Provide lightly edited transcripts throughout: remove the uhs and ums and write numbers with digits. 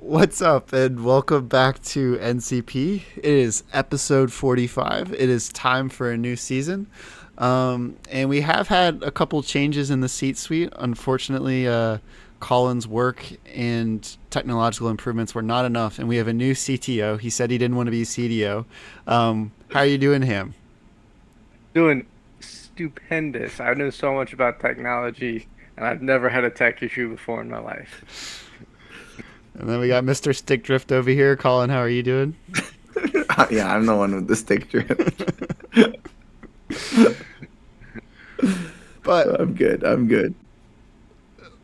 What's up, and welcome back to NCP. It is episode 45. It is time for a new season. And we have had a couple changes in the seat suite. Unfortunately, Colin's work and technological improvements were not enough, and we have a new CTO. He said he didn't want to be CDO. How are you doing, Ham? Doing stupendous. I know so much about technology, and I've never had a tech issue before in my life. And then we got Mr. Stick Drift over here. Colin, how are you doing? Yeah, I'm the one with the stick drift. But I'm good. I'm good.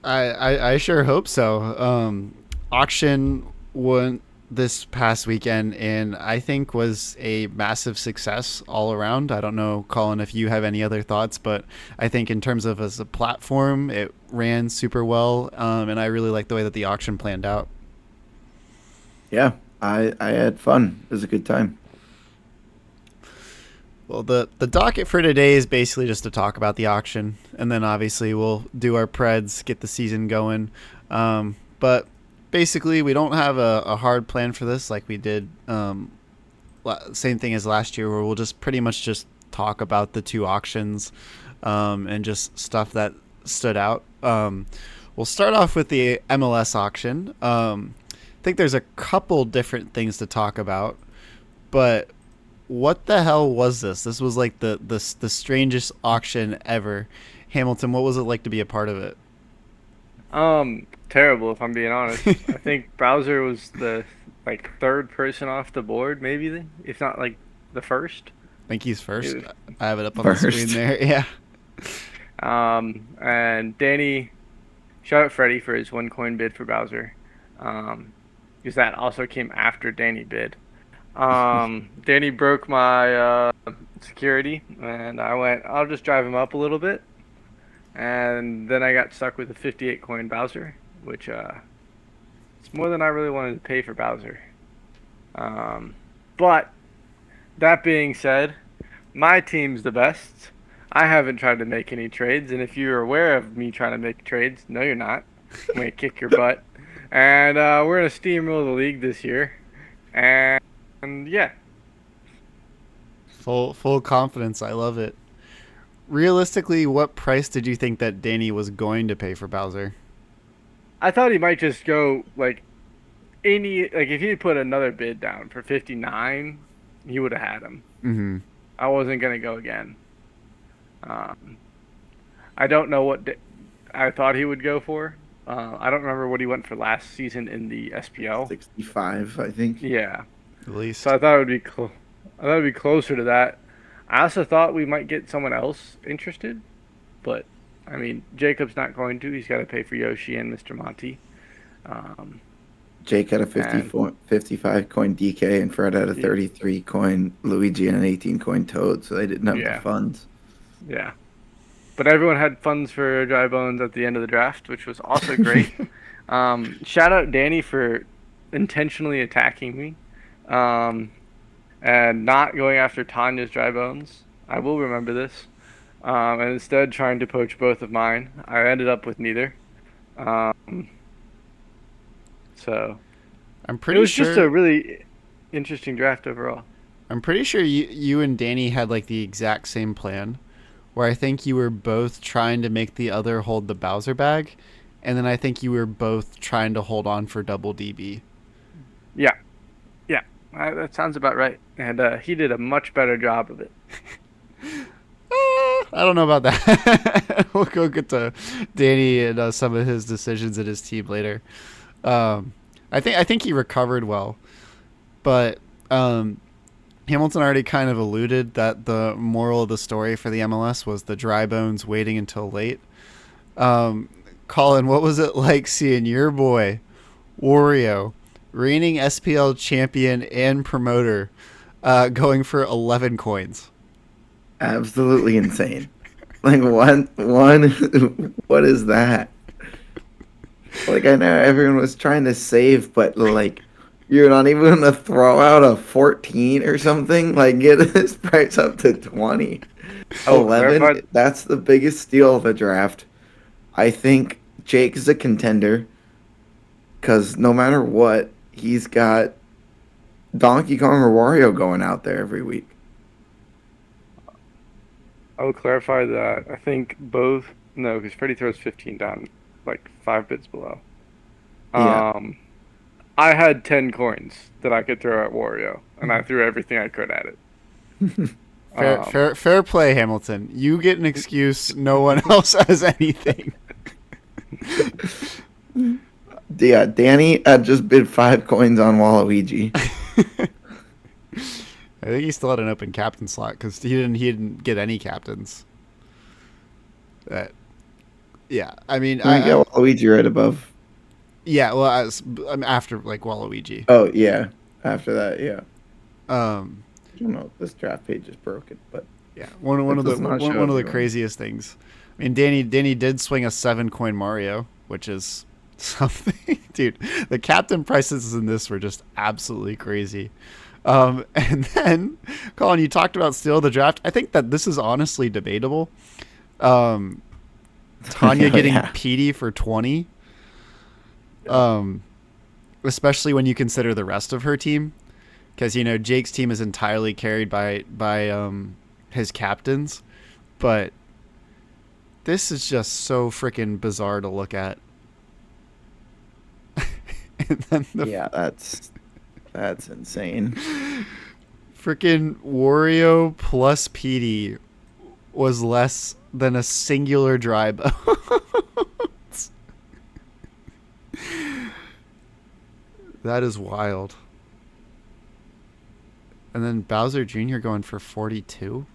I sure hope so. Auction went this past weekend, and I think was a massive success all around. I don't know, Colin, if you have any other thoughts, but I think in terms of as a platform, it ran super well, and I really like the way that the auction planned out. Yeah, I had fun. It was a good time. Well, the docket for today is basically just to talk about the auction, and then obviously we'll do our preds, get the season going. But basically, we don't have a hard plan for this like we did. Same thing as last year, where we'll just pretty much just talk about the two auctions and just stuff that stood out. We'll start off with the MLS auction. I think there's a couple different things to talk about, but what the hell was this? This was like the strangest auction ever. Hamilton, what was it like to be a part of it? Terrible if I'm being honest. I think Bowser was the third person off the board, maybe, if not like the first. I think he's first. It I have it up on the screen First. there. Yeah. and Danny, shout out Freddie for his one coin bid for Bowser. Because that also came after Danny bid. Danny broke my security, and I went, I'll just drive him up a little bit. And then I got stuck with a 58 coin Bowser, which it's more than I really wanted to pay for Bowser. But that being said, my team's the best. I haven't tried to make any trades, and if you're aware of me trying to make trades, no, you're not. I'm gonna kick your butt. And we're gonna steamroll the league this year. And yeah, Full confidence. I love it. Realistically, what price did you think that Danny was going to pay for Bowser? I thought he might just go if he put another bid down for 59, he would have had him. Mm-hmm. I wasn't gonna go again. Um, I don't know what I thought he would go for. I don't remember what he went for last season in the SPL. 65, I think. Yeah, At so least. I thought it would be I thought it'd be closer to that. I also thought we might get someone else interested, but I mean, Jacob's not going to. He's got to pay for Yoshi and Mr. Monty. Um, Jake had a and 55 coin DK, and Fred had a yeah, 33 coin Luigi and an 18 coin Toad, so they didn't have the yeah, funds. yeah. But everyone had funds for dry bones at the end of the draft, which was also great. Shout out Danny for intentionally attacking me, um, and not going after Tanya's dry bones. I will remember this. And instead trying to poach both of mine. I ended up with neither. Um, so I'm it pretty was just a sure. really interesting draft overall. I'm pretty sure you and Danny had like the exact same plan, where I think you were both trying to make the other hold the Bowser bag, and then I think you were both trying to hold on for double DB. Yeah, yeah, that sounds about right. And he did a much better job of it. I don't know about that. We'll go get to Danny and some of his decisions and his team later. I think he recovered well, but Hamilton already kind of alluded that the moral of the story for the MLS was the dry bones waiting until late. Um, Colin, what was it like seeing your boy Wario, reigning SPL champion and promoter, going for 11 coins? Absolutely insane. Like, what is that? Like, I know everyone was trying to save, but like, you're not even gonna throw out a 14 or something. Like, get this price up to 20. I will clarify. 11. That's the biggest steal of the draft. I think Jake is a contender because no matter what, he's got Donkey Kong or Wario going out there every week. I will clarify that. I think both. No, because Freddy throws 15 down, like 5 bits below. Yeah. I had 10 coins that I could throw at Wario, and I threw everything I could at it. Um, Fair play, Hamilton. You get an excuse. No one else has anything. Yeah, Danny had just bid 5 coins on Waluigi. I think he still had an open captain slot because he didn't get any captains. That, yeah, I mean, We got Waluigi right above. yeah, well, after like Waluigi. Oh yeah, after that, yeah. Um, I don't know if this draft page is broken, but yeah, one that of the does not show one of the everyone. craziest things. I mean, Danny did swing a 7 coin Mario, which is something, dude. The captain prices in this were just absolutely crazy. And then, Colin, you talked about steal the draft. I think that this is honestly debatable. Tanya Oh, getting yeah. Petey for 20. Especially when you consider the rest of her team, because Jake's team is entirely carried by his captains, but this is just so freaking bizarre to look at. And then the Yeah, that's insane. freaking Wario plus Petey was less than a singular dry bones. That is wild. And then Bowser Jr. going for 42?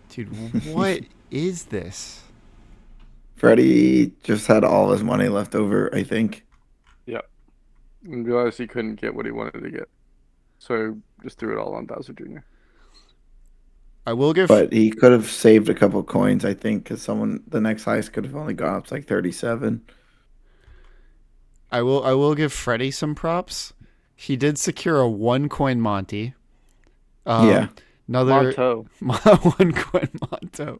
Dude, what is this? Freddie just had all his money left over, I think. yep. And realized he couldn't get what he wanted to get, so just threw it all on Bowser Jr. I will give But he could have saved a couple coins, I think, because the next highest could have only gone up to like 37. I will give Freddy some props. He did secure a 1 coin Monty. Yeah. Another Monto. 1 coin Monto.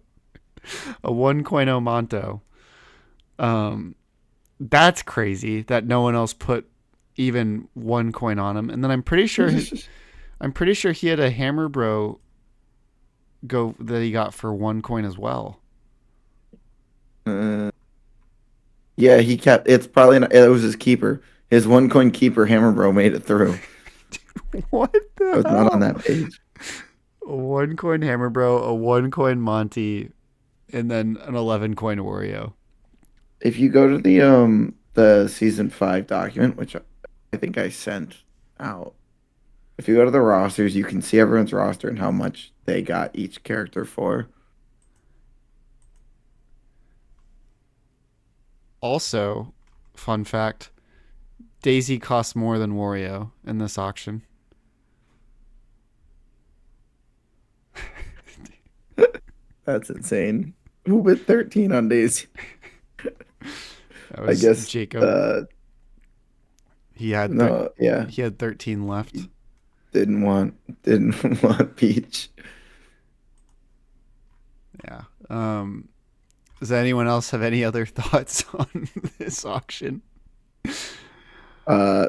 A 1 coin Monto. That's crazy that no one else put even 1 coin on him. And then I'm pretty sure he had a Hammer Bro go that he got for 1 coin as well. Yeah, he kept. It's probably not, it was his keeper. His 1 coin keeper, Hammer Bro, made it through. What the It was hell? not on that page. A 1 coin Hammer Bro, a 1 coin Monty, and then an 11 coin Wario. If you go to the season 5 document, which I think I sent out, if you go to the rosters, you can see everyone's roster and how much they got each character for. Also, fun fact, Daisy costs more than Wario in this auction. That's insane. Who bid 13 on Daisy? That I was guess Jacob. He had no, yeah, he had 13 left. didn't want Peach. Yeah. Does anyone else have any other thoughts on this auction?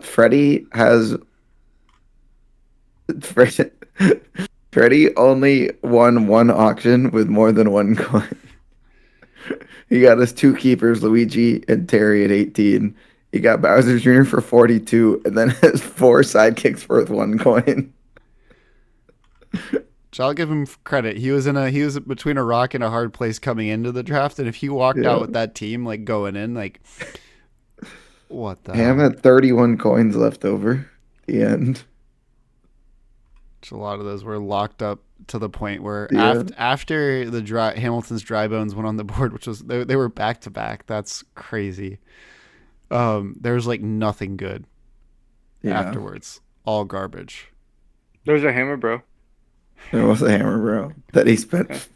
Freddie has Fred- Freddie only won one auction with more than 1 coin. He got his 2 keepers, Luigi and Terry, at 18. He got Bowser Jr. for 42, and then his 4 sidekicks worth 1 coin. So I'll give him credit. He was between a rock and a hard place coming into the draft, and if he walked Yeah. out with that team like going in, like what the Ham hell? had 31 coins left over at the end. A lot of those were locked up to the point where Yeah. after the Hamilton's dry bones went on the board, which was they were back to back. That's crazy. There was like nothing good afterwards. All garbage. There's a Hammer Bro. There was a Hammer Bro that he spent.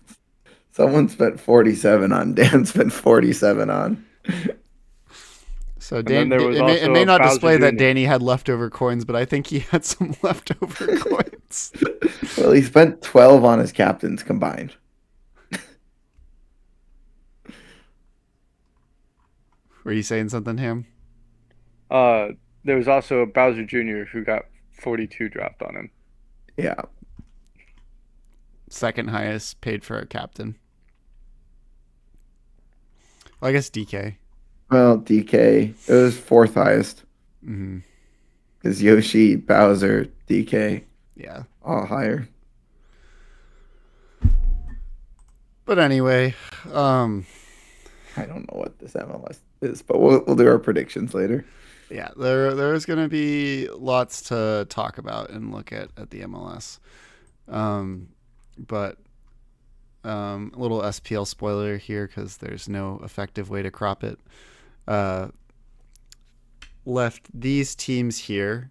Someone spent 47 on. Dan spent 47 on. So then there was it also may a not Bowser display that Jr.. Danny had leftover coins, but I think he had some leftover coins. Well, he spent 12 on his captains combined. Were you saying something, Ham? There was also Bowser Jr. who got 42 dropped on him. Yeah. Second highest paid for a captain. Well, I guess DK. Well, DK. It was fourth highest. Mm-hmm. Because Yoshi, Bowser, DK, Yeah. all higher. But anyway, I don't know what this MLS is, but we'll do our predictions later. yeah, there's gonna be lots to talk about and look at the MLS. But a little SPL spoiler here because there's no effective way to crop it. Left these teams here.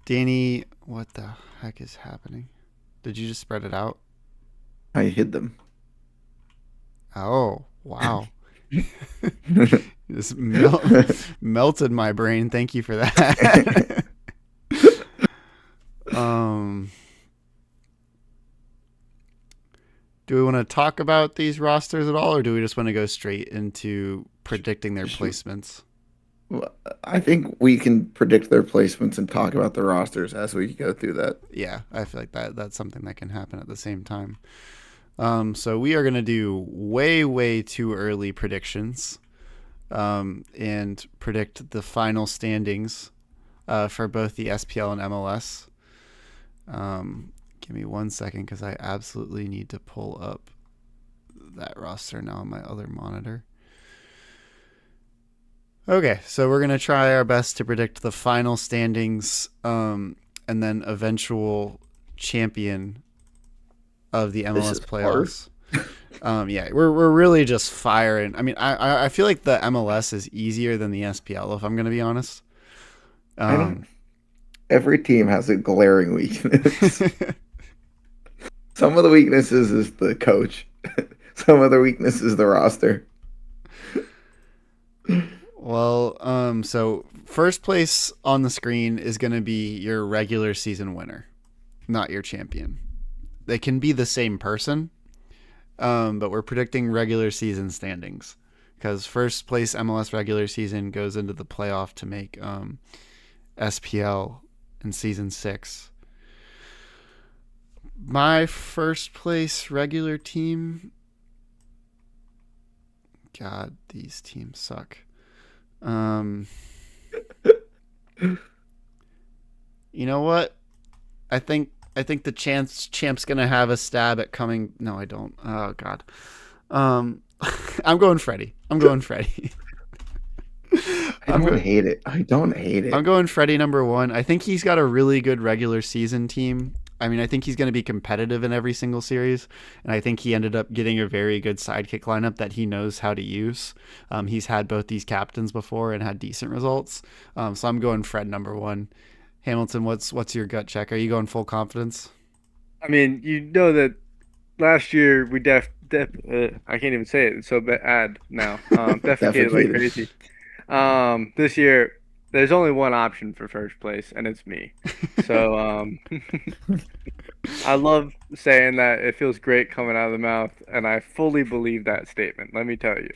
Danny, what the heck is happening? Did you just spread it out? I hid them. Oh, wow. Just melted my brain. Thank you for that. Do we want to talk about these rosters at all, or do we just want to go straight into predicting their placements? Well, I think we can predict their placements and talk about the rosters as we go through that. Yeah, I feel like that's something that can happen at the same time. So we are going to do way too early predictions and predict the final standings for both the SPL and MLS. Give me 1 second because I absolutely need to pull up that roster now on my other monitor. Okay, so we're going to try our best to predict the final standings and then eventual champion of the MLS playoffs. Yeah, we're really just firing. I mean, I feel like the MLS is easier than the SPL, if I'm going to be honest. Every team has a glaring weakness. Some of the weaknesses is the coach. Some of the weakness is the roster. Well, so first place on the screen is going to be your regular season winner, not your champion. They can be the same person, but we're predicting regular season standings because first place MLS regular season goes into the playoff to make SPL in season 6. My first place regular team. God, these teams suck. You know what? I think the champ's gonna have a stab at coming. No, I don't. Oh God. I'm going Freddie. I'm going Freddie. I don't hate it. I'm going Freddie number 1. I think he's got a really good regular season team. I mean, I think he's going to be competitive in every single series, and I think he ended up getting a very good sidekick lineup that he knows how to use. He's had both these captains before and had decent results. So I'm going Fred number 1. Hamilton, what's your gut check? Are you going full confidence? I mean, you know that last year we I can't even say it. It's so bad now. Defecated like crazy. This year there's only one option for first place, and it's me. So I love saying that. It feels great coming out of the mouth, and I fully believe that statement. Let me tell you.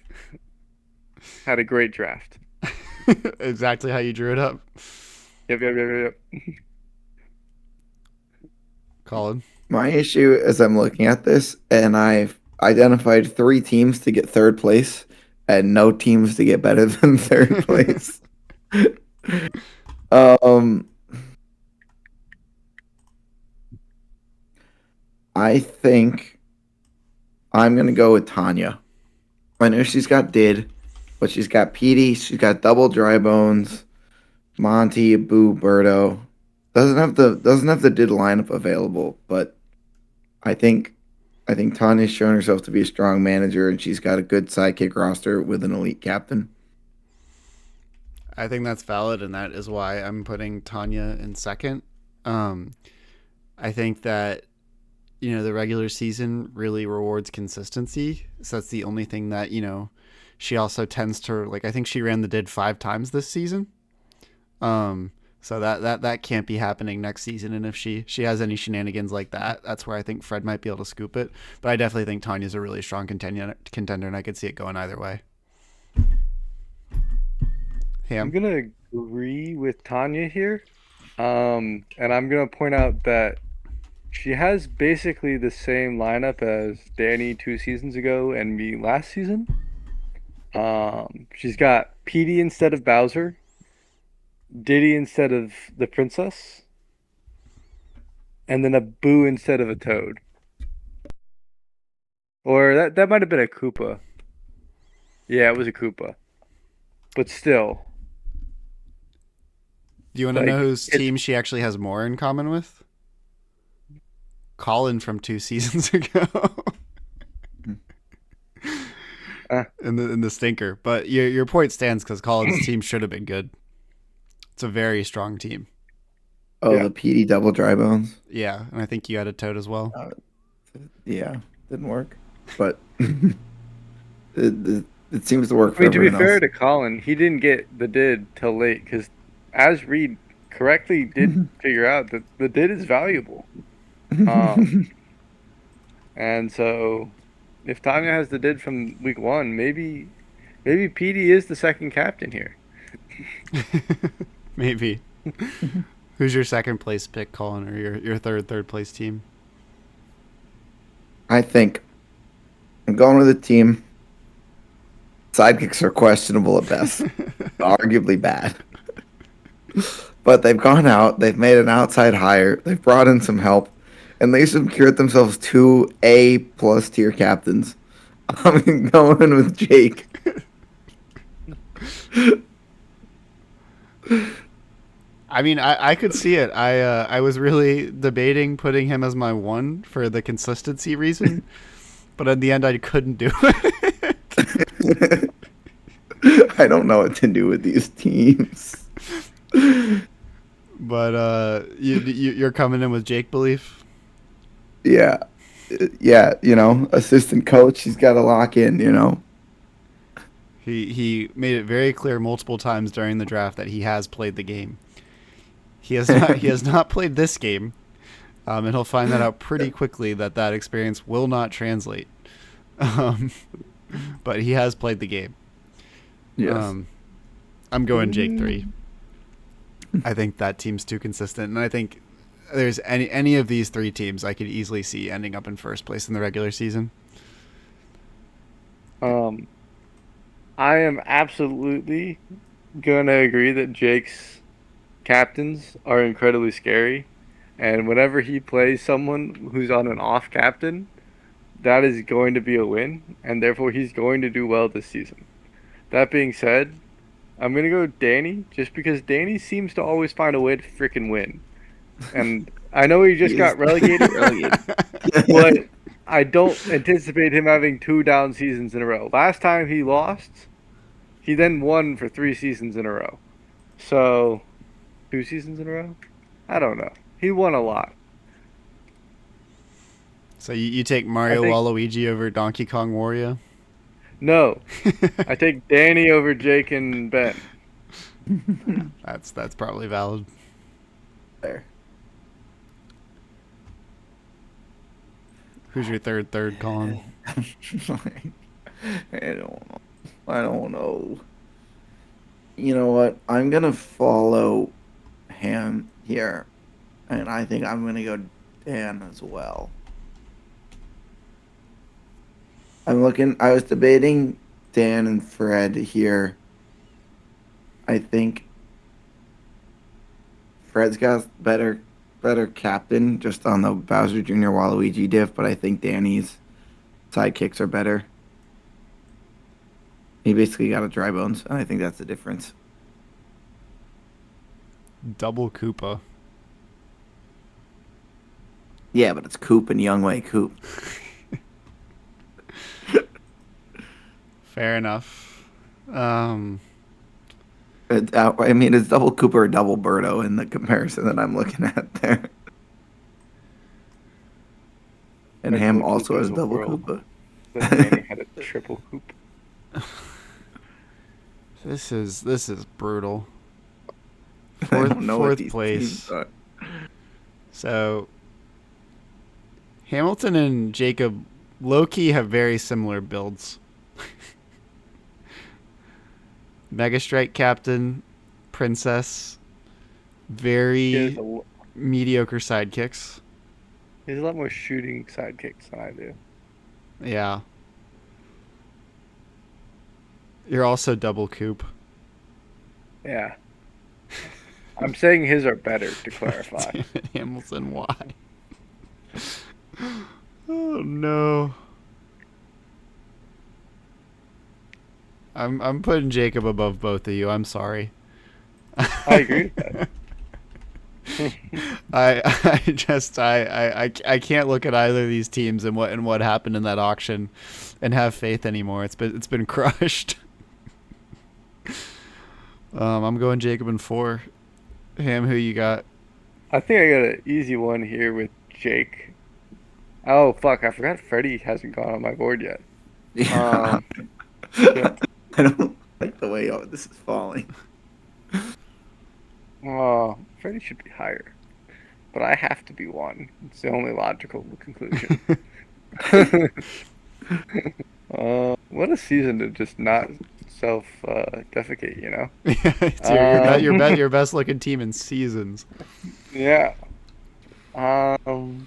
Had a great draft. Exactly how you drew it up. Yep. Colin? My issue is I'm looking at this, and I've identified 3 teams to get third place, and no teams to get better than third place. I think I'm gonna go with Tanya. I know she's got Did, but she's got Petey, she's got double dry bones, Monty, Boo, Birdo. Doesn't have the Did lineup available, but I think Tanya's shown herself to be a strong manager, and she's got a good sidekick roster with an elite captain. I think that's valid, and that is why I'm putting Tanya in second. I think that the regular season really rewards consistency. So that's the only thing that she also tends to like. I think she ran the Did 5 times this season. So that can't be happening next season. And if she has any shenanigans like that, that's where I think Fred might be able to scoop it. But I definitely think Tanya's a really strong contender, and I could see it going either way. I'm Ham. gonna agree with Tanya here. And I'm gonna point out that she has basically the same lineup as Danny 2 seasons ago and me last season. She's got Petey instead of Bowser, Diddy instead of the princess, and then a Boo instead of a Toad. Or that might have been a Koopa. Yeah, it was a Koopa. But still, Do you want to know like whose it's team she actually has more in common with? Colin from 2 seasons ago. uh, in the stinker. But your point stands because Colin's team should have been good. It's a very strong team. Oh, yeah. the PD double dry bones. Yeah, and I think you had a Toad as well. Uh, yeah, didn't work, but it seems to work I for mean, to be everyone fair else. to Colin, he didn't get the did till late because, as Reed correctly did figure out, that the did is valuable. Um, and so if Tanya has the did from week one, maybe PD is the second captain here. Maybe. Who's your second place pick, Colin, or your third place team? I think I'm going with a team. Sidekicks are questionable at best, arguably bad. But they've gone out, they've made an outside hire, they've brought in some help, and they secured themselves two A plus tier captains. I'm going with Jake. I mean, I could see it. I was really debating putting him as my one for the consistency reason, but in the end, I couldn't do it. I don't know what to do with these teams. But you're coming in with Jake Belief. Yeah. Yeah, assistant coach, he's got to lock in. He made it very clear multiple times during the draft that he has played the game. He has not played this game, and he'll find that out pretty quickly that experience will not translate. Um, but he has played the game. Yes. I'm going Jake 3. I think that team's too consistent, and I think there's any of these three teams I could easily see ending up in first place in the regular season. Um, I am absolutely gonna agree that Jake's captains are incredibly scary, and whenever he plays someone who's on an off captain, that is going to be a win, and therefore he's going to do well this season. That being said, I'm gonna go Danny just because Danny seems to always find a way to freaking win. And I know he just He is got relegated, but I don't anticipate him having 2 down seasons in a row. Last time he lost, he then won for 3 seasons in a row. So, 2 seasons in a row? I don't know. He won a lot. So you take I Mario think Waluigi over Donkey Kong Wario? no. I take Danny over Jake and Ben. That's probably valid. There. Who's your third, Colin? I don't know. I don't know. You know what? I'm gonna follow him here, and I think I'm gonna go Dan as well. I was debating Dan and Fred here. I think Fred's got better captain just on the Bowser Jr. Waluigi diff, but I think Danny's sidekicks are better. He basically got a dry bones, and I think that's the difference. Double Koopa. Yeah, but it's Coop and Youngway Coop. Fair enough. I mean, it's double Cooper or double Birdo in the comparison that I'm looking at there. And Ham Speculate to also the has end of the double world Koopa. that Danny had a triple hoop. This is brutal. I don't know what Fourth these place. teams are. So Hamilton and Jacob low-key have very similar builds. Mega Strike Captain, Princess, He has very a, mediocre sidekicks. he has a lot more shooting sidekicks than I do. Yeah. You're also double coop. Yeah. I'm saying his are better, to clarify. Damn it, Hamilton, why? Oh no. I'm putting Jacob above both of you. I'm sorry. I agree with that. I can't look at either of these teams and what happened in that auction and have faith anymore. It's been crushed. I'm going Jacob in 4. Ham, who you got? I think I got an easy one here with Jake. Oh, fuck. I forgot Freddie hasn't gone on my board yet. Yeah. Shit. I don't like the way this is falling. Oh, Freddie should be higher. But I have to be 1. It's the only logical conclusion. What a season to just not self-defecate, you know? Yeah, it's your best looking team in seasons. Yeah. Freddie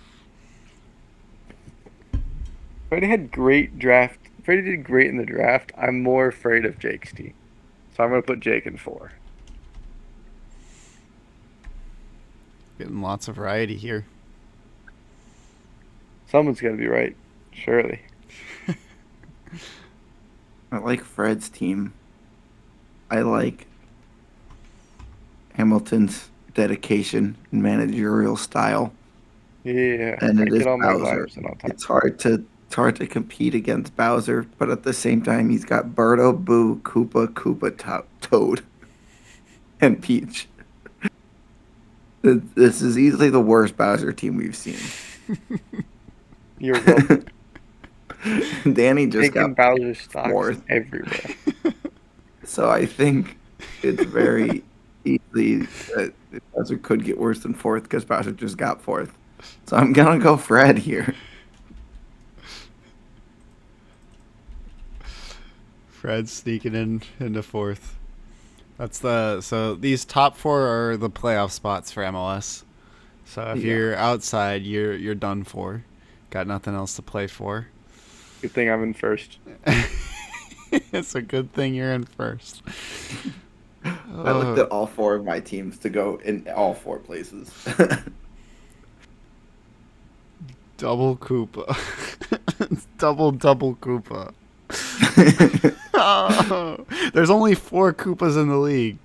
had great draft. Freddie did great in the draft. I'm more afraid of Jake's team. So I'm going to put Jake in 4. Getting lots of variety here. Someone's going to be right. Surely. I like Fred's team. I like Hamilton's dedication and managerial style. Yeah. And I it is get all my Bowser. vibes and all time. It's hard to compete against Bowser, but at the same time, he's got Birdo, Boo, Koopa, Toad, and Peach. This is easily the worst Bowser team we've seen. You're welcome. Danny just Taking got Bowser stocks 4th. everywhere. So I think it's very easy that Bowser could get worse than 4th because Bowser just got 4th. So I'm going to go Fred here. Fred's sneaking into 4th. So these top 4 are the playoff spots for MLS. So if you're outside, you're done for. Got nothing else to play for. Good thing I'm in first. It's a good thing you're in first. I looked at all 4 of my teams to go in all 4 places. Double Koopa. double Koopa. Oh, there's only 4 Koopas in the league.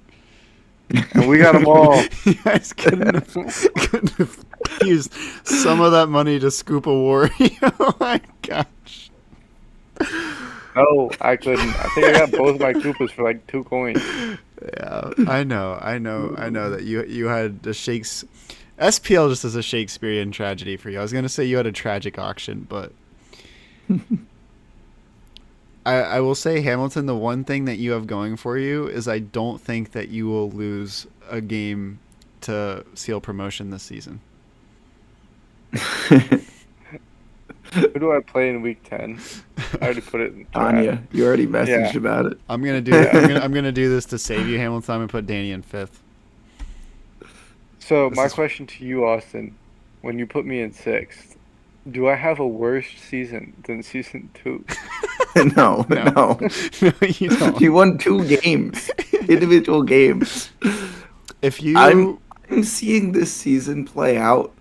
And we got them all. You guys couldn't have used some of that money to scoop a Wario. Oh my gosh. No, I couldn't. I think I got both my Koopas for like 2 coins. Yeah, I know that you had a SPL just as a Shakespearean tragedy for you. I was gonna say you had a tragic auction, but I will say, Hamilton, the one thing that you have going for you is I don't think that you will lose a game to seal promotion this season. Who do I play in week 10? I already put it in chat. Anya, you already messaged about it. I'm gonna do I'm gonna do this to save you, Hamilton. I'm gonna put Danny in 5th. So my question to you, Austin, when you put me in 6th, do I have a worse season than season 2? No. No, you don't. You won 2 games, individual games. If you, I'm seeing this season play out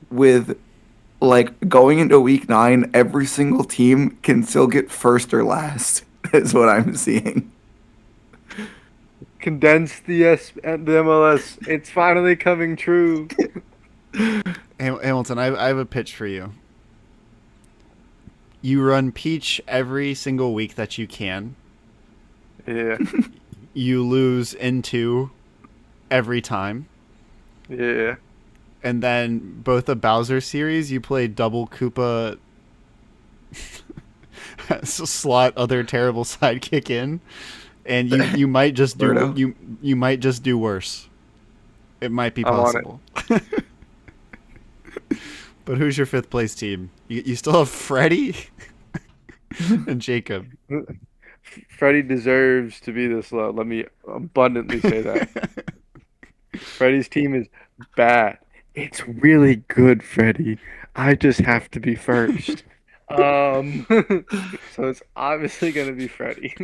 with, like, going into week 9, every single team can still get first or last. Is what I'm seeing. Condense the MLS. It's finally coming true. Hamilton, I have a pitch for you. You run Peach every single week that you can. Yeah. You lose into every time. Yeah. And then both the Bowser series, you play double Koopa slot other terrible sidekick in, and you might just do you might just do worse. It might be possible. But who's your 5th place team? You still have Freddie and Jacob. Freddie deserves to be this low. Let me abundantly say that. Freddie's team is bad. It's really good, Freddie. I just have to be first. So it's obviously gonna be Freddie.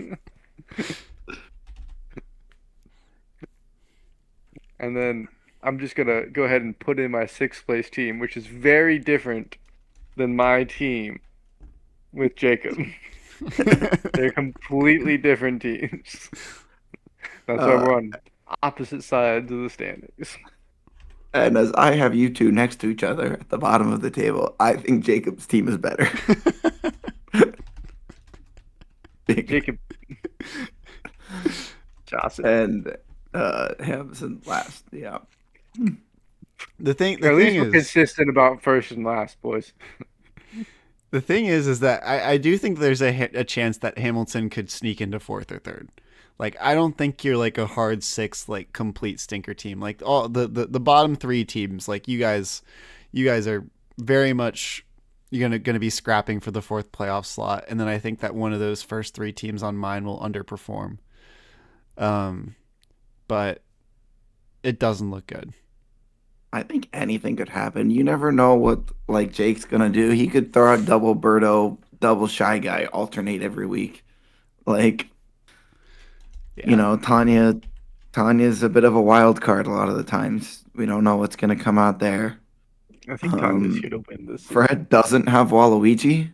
And then I'm just gonna go ahead and put in my sixth place team, which is very different than my team with Jacob. They're completely different teams. That's why we're on opposite sides of the standings. And as I have you two next to each other at the bottom of the table, I think Jacob's team is better. Jacob Johnson. And Hamson last. Yeah. The thing At least we're is, consistent about first and last, boys. the thing is that I do think there's a chance that Hamilton could sneak into fourth or third. Like, I don't think you're like a hard six, like complete stinker team. Like all the bottom three teams, like you guys are very much you're gonna be scrapping for the fourth playoff slot, and then I think that one of those first three teams on mine will underperform. But it doesn't look good. I think anything could happen. You never know what like Jake's gonna do. He could throw a double Birdo, double Shy Guy, alternate every week. Like, Yeah. Tanya's a bit of a wild card a lot of the times. We don't know what's gonna come out there. I think Tanya's here to win this season. Fred doesn't have Waluigi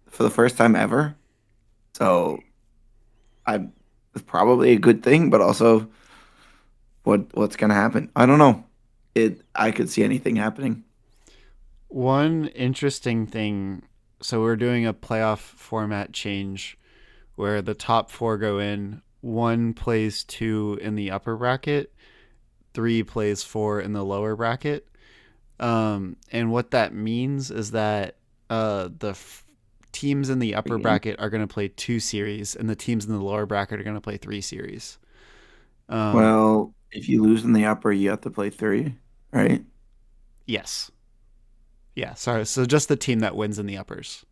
for the first time ever. So it's probably a good thing, but also what's gonna happen? I don't know. I could see anything happening. One interesting thing, so we're doing a playoff format change where the top four go in, one plays two in the upper bracket, three plays four in the lower bracket. And what that means is that teams in the upper bracket are going to play 2 series, and the teams in the lower bracket are going to play 3 series. Well, if you lose in the upper, you have to play 3, right? Yes. Yeah, sorry. So just the team that wins in the uppers.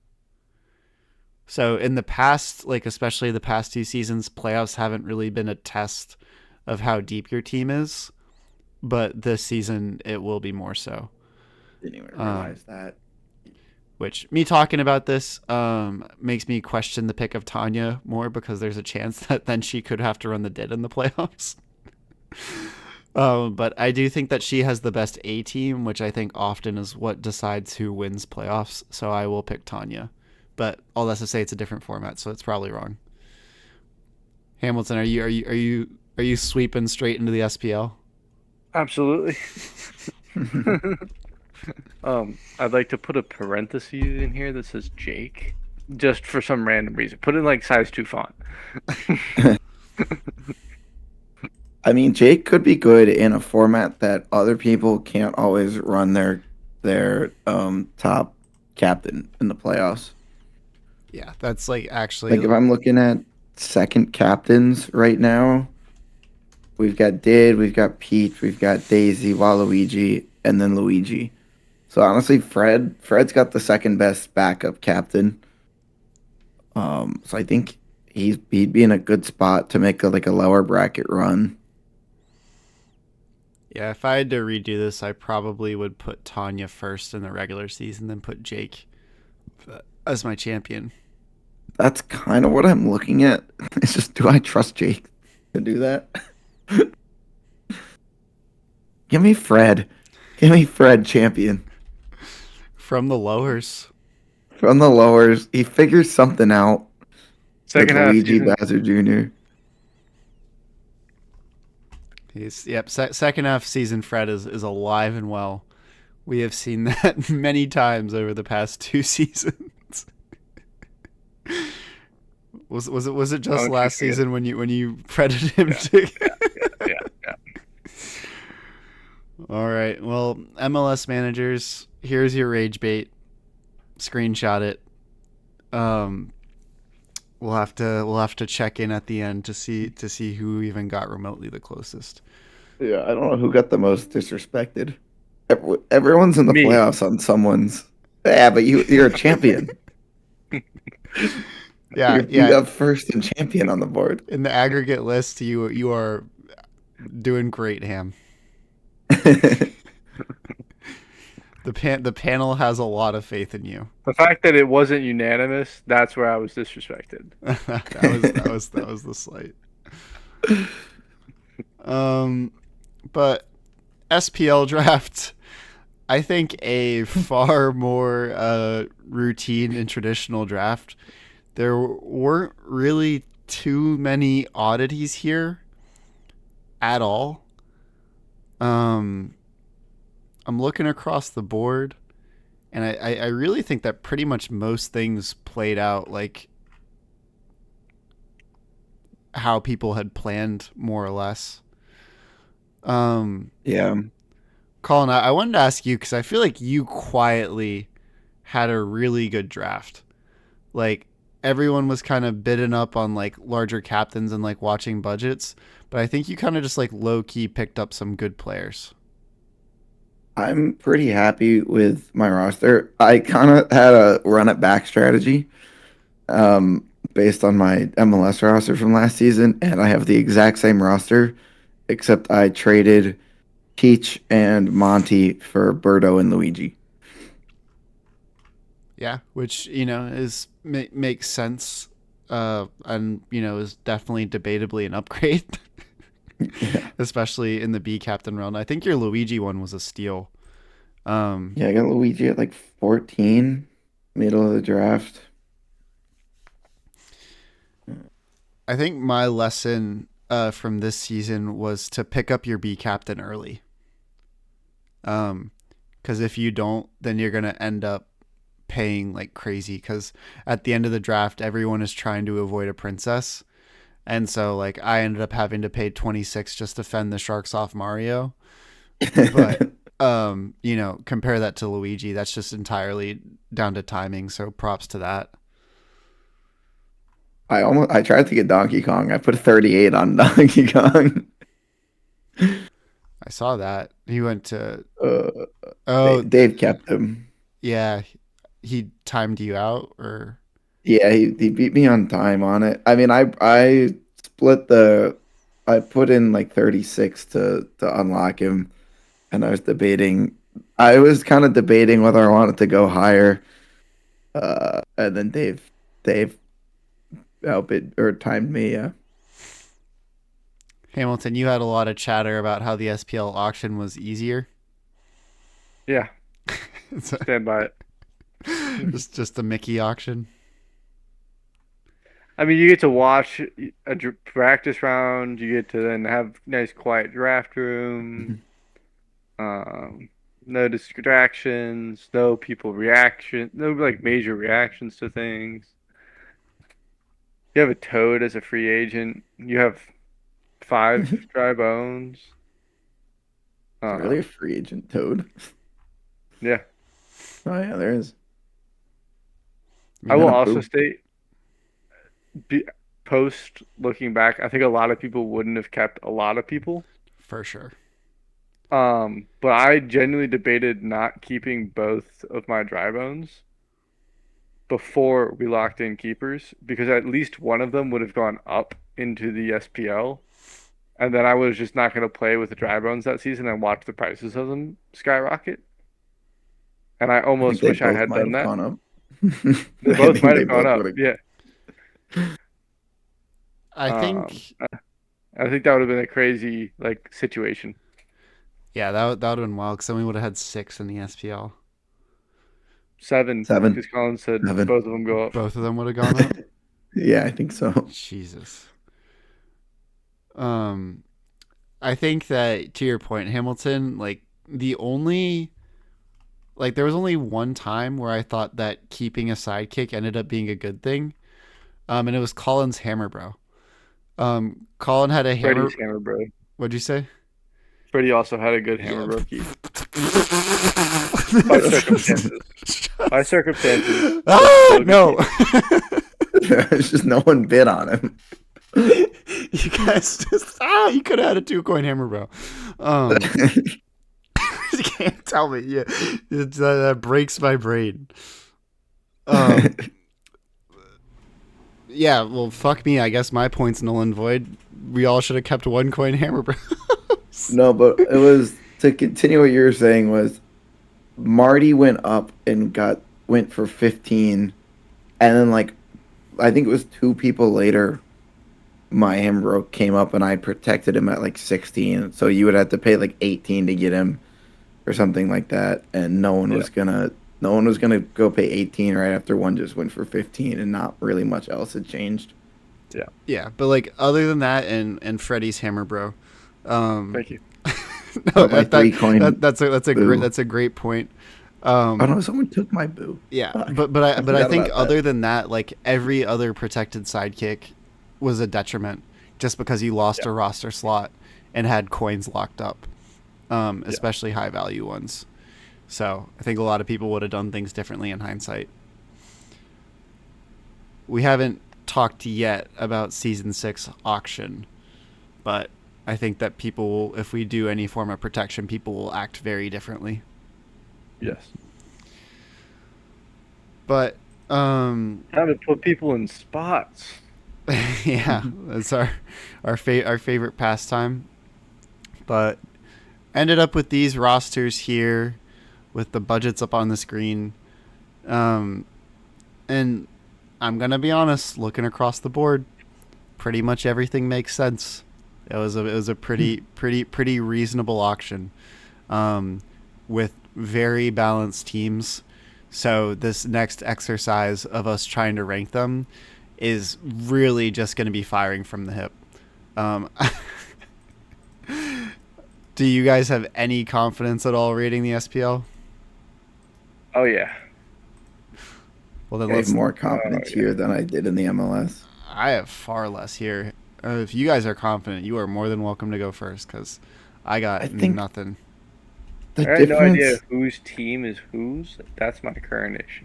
So in the past, like especially the past 2 seasons, playoffs haven't really been a test of how deep your team is, but this season it will be more so. Didn't even realize that. Which, me talking about this makes me question the pick of Tanya more, because there's a chance that then she could have to run the DID in the playoffs. But I do think that she has the best A team, which I think often is what decides who wins playoffs. So I will pick Tanya. But all that's to say, it's a different format, so it's probably wrong. Hamilton, are you sweeping straight into the SPL? Absolutely. I'd like to put a parenthesis in here that says Jake, just for some random reason. Put in like size 2 font. I mean, Jake could be good in a format that other people can't always run their top captain in the playoffs. Yeah, that's like actually. Like if I'm looking at second captains right now, we've got Did, we've got Peach, we've got Daisy, Waluigi, and then Luigi. So honestly, Fred's got the second best backup captain. So I think he'd be in a good spot to make a lower bracket run. Yeah, if I had to redo this, I probably would put Tanya first in the regular season, then put Jake as my champion. That's kind of what I'm looking at. It's just, do I trust Jake to do that? Give me Fred. Give me Fred champion. From the lowers. From the lowers. He figures something out. Second half Luigi season. Bowser Jr. Second half season Fred is alive and well. We have seen that many times over the past 2 seasons. Was it just last season when you Freded him Yeah. All right. Well, MLS managers, here's your rage bait. Screenshot it. We'll have to check in at the end to see who even got remotely the closest. Yeah, I don't know who got the most disrespected. Everyone's in the playoffs on someone's. Yeah, but you're a champion. Yeah, You yeah. got first and champion on the board. In the aggregate list, you are doing great, Ham. The panel has a lot of faith in you. The fact that it wasn't unanimous, that's where I was disrespected. that was the slight. But SPL draft, I think a far more routine and traditional draft. There weren't really too many oddities here at all. I'm looking across the board, and I really think that pretty much most things played out like how people had planned, more or less. Yeah. Colin, I wanted to ask you because I feel like you quietly had a really good draft. Like everyone was kind of bidding up on like larger captains and like watching budgets, but I think you kind of just like low key picked up some good players. I'm pretty happy with my roster. I kind of had a run it back strategy based on my MLS roster from last season, and I have the exact same roster, except I traded Peach and Monty for Birdo and Luigi. Yeah, which is makes sense, and is definitely debatably an upgrade, Yeah. especially in the B captain realm. I think your Luigi one was a steal. Um, Yeah, I got Luigi at like 14, middle of the draft. I think my lesson from this season was to pick up your B captain early. Because if you don't, then you're gonna end up paying like crazy. Because at the end of the draft, everyone is trying to avoid a princess, and so like I ended up having to pay 26 just to fend the sharks off Mario. But compare that to Luigi. That's just entirely down to timing. So props to that. I tried to get Donkey Kong. I put 38 on Donkey Kong. I saw that he went to. Uh, Oh Dave kept him. yeah, he timed you out or Yeah, he beat me on time on it. I mean, I split the I put in like 36 to unlock him, and I was kind of debating whether I wanted to go higher. And then Dave outbid or timed me. Yeah. Hamilton. You had a lot of chatter about how the SPL auction was easier. Yeah, It's stand by it. just a Mickey auction. I mean, you get to watch a practice round. You get to then have nice quiet draft room. Um, no distractions. No people reaction. No like major reactions to things. You have a Toad as a free agent. You have 5 dry bones. It's really a Um, free agent Toad. yeah. Oh yeah, there is. I You're will gonna also poop. state, be, post looking back, I think a lot of people wouldn't have kept a lot of people. For sure. But I genuinely debated not keeping both of my dry bones before we locked in keepers because at least one of them would have gone up into the SPL, and then I was just not going to play with the dry bones that season and watch the prices of them skyrocket. And I I think almost they wish I both had might done have that. gone up. They I both think might they have gone both up. would have. Yeah. I Um, think I think that would have been a crazy like situation. yeah, that would have been wild because then we would have had 6 in the SPL. 7, Seven, because Colin said seven. both of them go up. Both of them would have gone up. Yeah, I think so. Jesus. Um, I think that to your point, Hamilton, like the only like there was only one time where I thought that keeping a sidekick ended up being a good thing. And it was Colin's hammer bro. Colin had a hammer. Freddie's hammer bro. What'd you say? Freddie also had a good hammer Yeah. bro keep. By circumstances. By circumstances. Ah, Still good no. There's just no one bid on him. You guys just you could have had a 2-coin hammer bro. You can't tell me. Yeah, that breaks my brain. Um, Yeah, well, fuck me. I guess my point's null and void. We all should have kept one coin Hammer Bros. No, but it was to continue what you were saying was Marty went up and went for 15, and then like I think it was two people later, my Hammer came up and I protected him at like 16, so you would have to pay like 18 to get him or something like that, and no one was gonna go pay 18 right after one just went for 15, and not really much else had changed. Yeah, but like other than that, and Freddy's Hammer Bro. Thank you. No, My three coin that's a great point. Oh no, someone took my boo. Yeah, Fuck. but I forgot think about other that. than that, like every other protected sidekick was a detriment just because you lost a roster slot and had coins locked up, especially high value ones. So I think a lot of people would have done things differently in hindsight. We haven't talked yet about season 6 auction, but I think that people will, if we do any form of protection, people will act very differently. Yes. But Time to put people in spots. yeah, that's our favorite pastime. But ended up with these rosters here, with the budgets up on the screen, and I'm gonna be honest. Looking across the board, pretty much everything makes sense. It was a pretty reasonable auction, with very balanced teams. So this next exercise of us trying to rank them is really just going to be firing from the hip. Do you guys have any confidence at all rating the SPL? Oh yeah. Well, then I let's. have more confidence here than I did in the MLS. I have far less here. If you guys are confident, you are more than welcome to go first, because I got I think nothing. the I have no idea difference, whose team is whose. That's my current issue.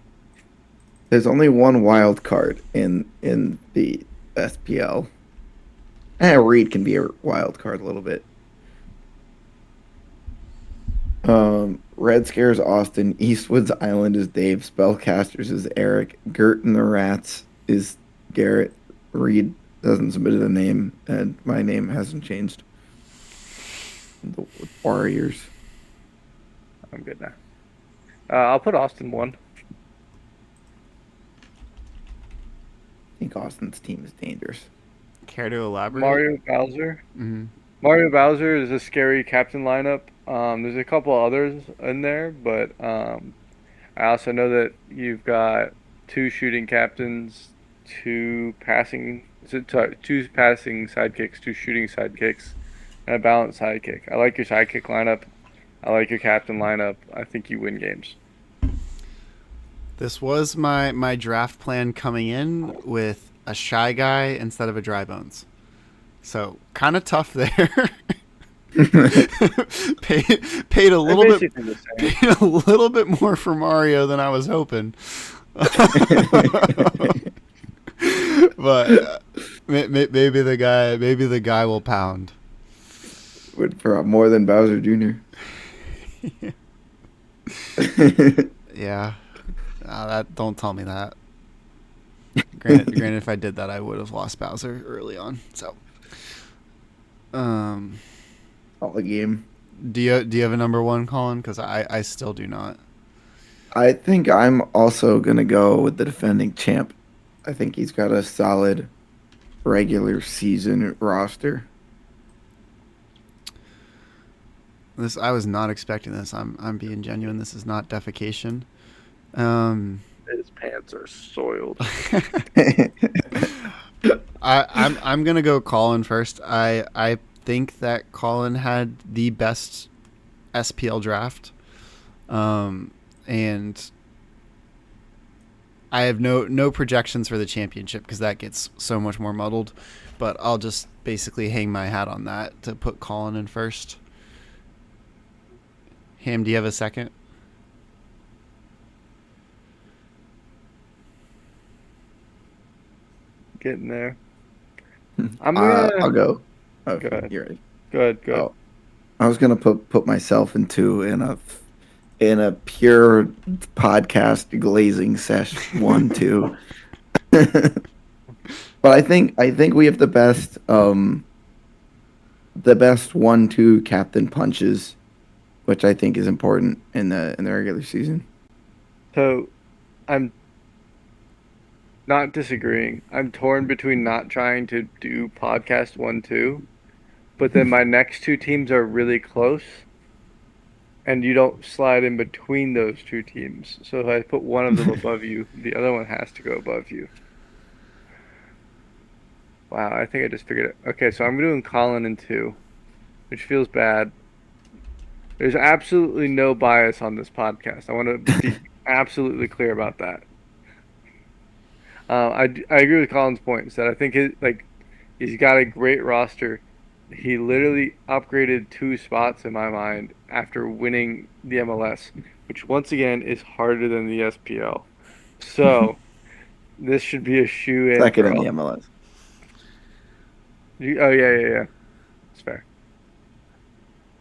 there's only one wild card in the SPL. Reed can be a wild card a little bit. Red Scares Austin, Eastwood's Island is Dave, Spellcasters is Eric, Gert and the Rats is Garrett, Reed hasn't submitted a name, and my name hasn't changed. The Warriors. I'm good now. I'll put Austin 1. I think Austin's team is dangerous. Care to elaborate? Mario Bowser. Mm-hmm. Mario Bowser is a scary captain lineup. There's a couple others in there, but I also know that you've got 2 shooting captains, 2 passing, sorry, 2 passing sidekicks, 2 shooting sidekicks, and a balanced sidekick. I like your sidekick lineup. I like your captain lineup. I think you win games. This was my draft plan coming in with a shy guy instead of a dry bones. So kind of tough there. paid a little They're bit basically the same. paid a little bit more for Mario than I was hoping. But maybe the guy will pound. Would for more than Bowser Jr. Yeah. That don't tell me that. Granted, if I did that, I would have lost Bowser early on. So, All the game. do you have a number 1, Colin? Because I still do not. I think I'm also gonna go with the defending champ. I think he's got a solid regular season roster. This I was not expecting this. I'm being genuine. This is not defecation. His pants are soiled. I'm gonna go Colin first. I think that Colin had the best SPL draft, and I have no projections for the championship because that gets so much more muddled. But I'll just basically hang my hat on that to put Colin in first. Ham, do you have a second? Getting there. I'm gonna. I'll go. Oh, Go ahead. you're right. Good. Oh, I was gonna put myself into in a pure podcast glazing sesh 1-2. But I think we have the best 1-2 captain punches, which I think is important in the regular season. So I'm not disagreeing. I'm torn between not trying to do podcast 1-2, but then my next two teams are really close, and you don't slide in between those two teams. So if I put one of them above you, the other one has to go above you. Wow, I think I just figured it. Okay, so I'm doing Colin in 2, which feels bad. There's absolutely no bias on this podcast. I want to be absolutely clear about that. I agree with Colin's points that I think he's got a great roster. He literally upgraded 2 spots in my mind after winning the MLS, which once again is harder than the SPL. So this should be a shoe in Second for in the all. MLS. Oh yeah. It's fair.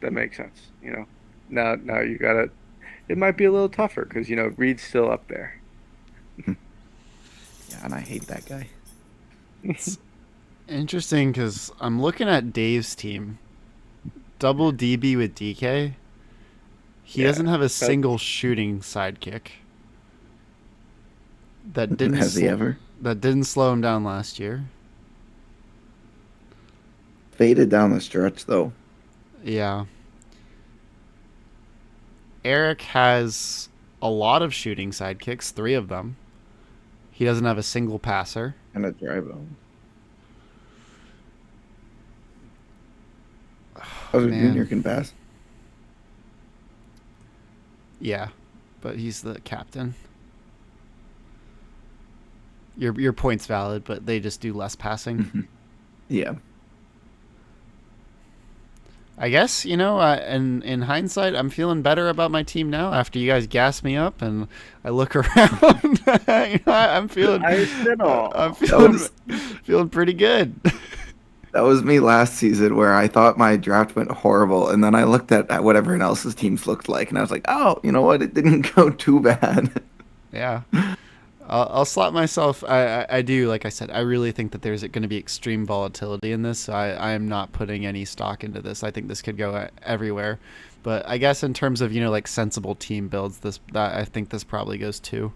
That makes sense. Now you got to. It might be a little tougher because Reed's still up there. Yeah, and I hate that guy. It's interesting because I'm looking at Dave's team. Double DB with DK. He Yeah, doesn't have a that- single shooting sidekick. That didn't Has he ever that didn't slow him down last year. faded down the stretch though? Yeah. Eric has a lot of shooting sidekicks, 3 of them. He doesn't have a single passer. And a dry bone. Other Man. junior can pass. Yeah, but he's the captain. Your point's valid, but they just do less passing. Yeah. I guess in hindsight, I'm feeling better about my team now after you guys gas me up and I look around. I'm feeling. I'm feeling pretty good. That was me last season where I thought my draft went horrible, and then I looked at what everyone else's teams looked like, and I was like, oh, you know what? It didn't go too bad. Yeah. I'll slap myself. I do, like I said, I really think that there's going to be extreme volatility in this. So I am not putting any stock into this. I think this could go everywhere. But I guess in terms of, like sensible team builds, I think this probably goes 2.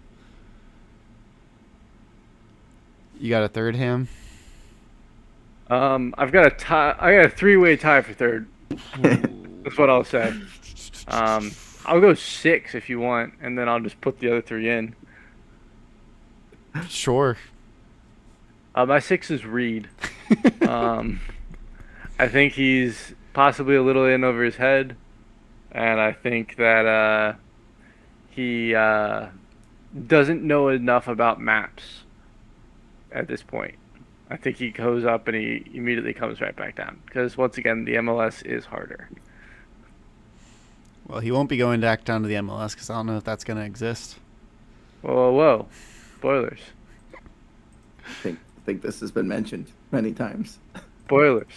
You got a third, Ham? I've got a tie. I got a 3-way tie for third. That's what I'll say. I'll go 6 if you want, and then I'll just put the other 3 in. Sure. My 6 is Reed. I think he's possibly a little in over his head, and I think that he doesn't know enough about maps at this point. I think he goes up and he immediately comes right back down because once again the MLS is harder. Well, he won't be going back down to the MLS because I don't know if that's going to exist. Whoa. Spoilers. I think this has been mentioned many times. Spoilers.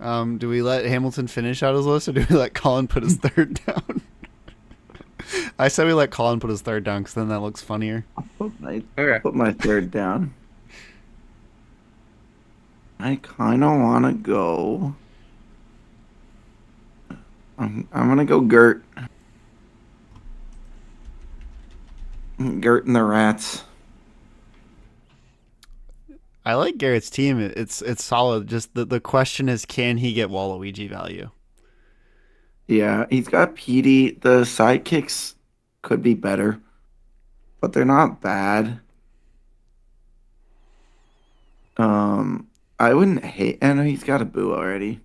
Do we let Hamilton finish out his list or do we let Colin put his third down? I said we let Colin put his third down because then that looks funnier. I'll Okay. put my third down. I kind of want to go. I'm gonna go Gert. Gert and the Rats. I like Garrett's team. It's solid. Just the question is, can he get Waluigi value? Yeah, he's got Petey. The sidekicks could be better, but they're not bad. I wouldn't hate. I know he's got a boo already.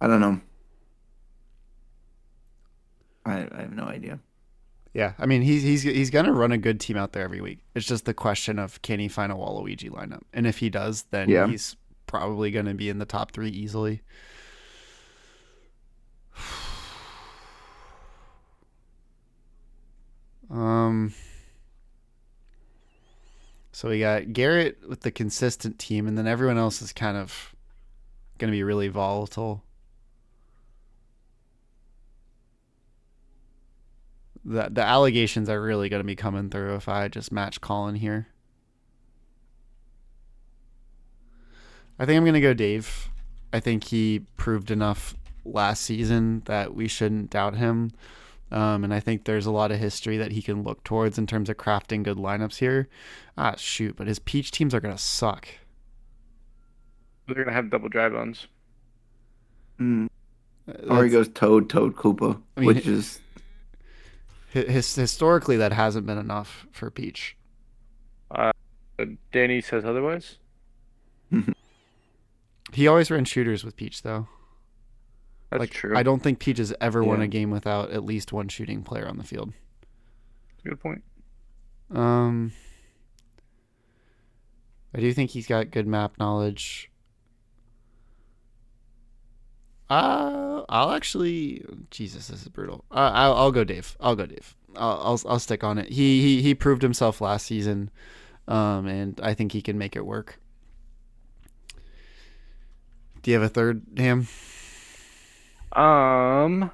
I don't know. I have no idea. Yeah, I mean he's gonna run a good team out there every week. It's just the question of can he find a Waluigi lineup, and if he does, then Yeah. he's probably gonna be in the top 3 easily. So we got Garrett with the consistent team, and then everyone else is kind of gonna be really volatile. The allegations are really going to be coming through if I just match Colin here. I think I'm gonna go Dave. I think he proved enough last season that we shouldn't doubt him. And I think there's a lot of history that he can look towards in terms of crafting good lineups here. Ah, shoot, but his peach teams are gonna suck. They're gonna have double dry bones. Mm. Or he That's, goes Toad Koopa, I mean, which is historically that hasn't been enough for peach. Uh, Danny says otherwise. He always ran shooters with peach though. That's Like I true. don't think Peach has ever won yeah. a game without at least one shooting player on the field. Good point. Um, I do think he's got good map knowledge. I'll actually. Jesus, this is brutal. I'll go Dave. I'll go Dave. I'll stick on it. He proved himself last season, and I think he can make it work. Do you have a third, Ham? Um,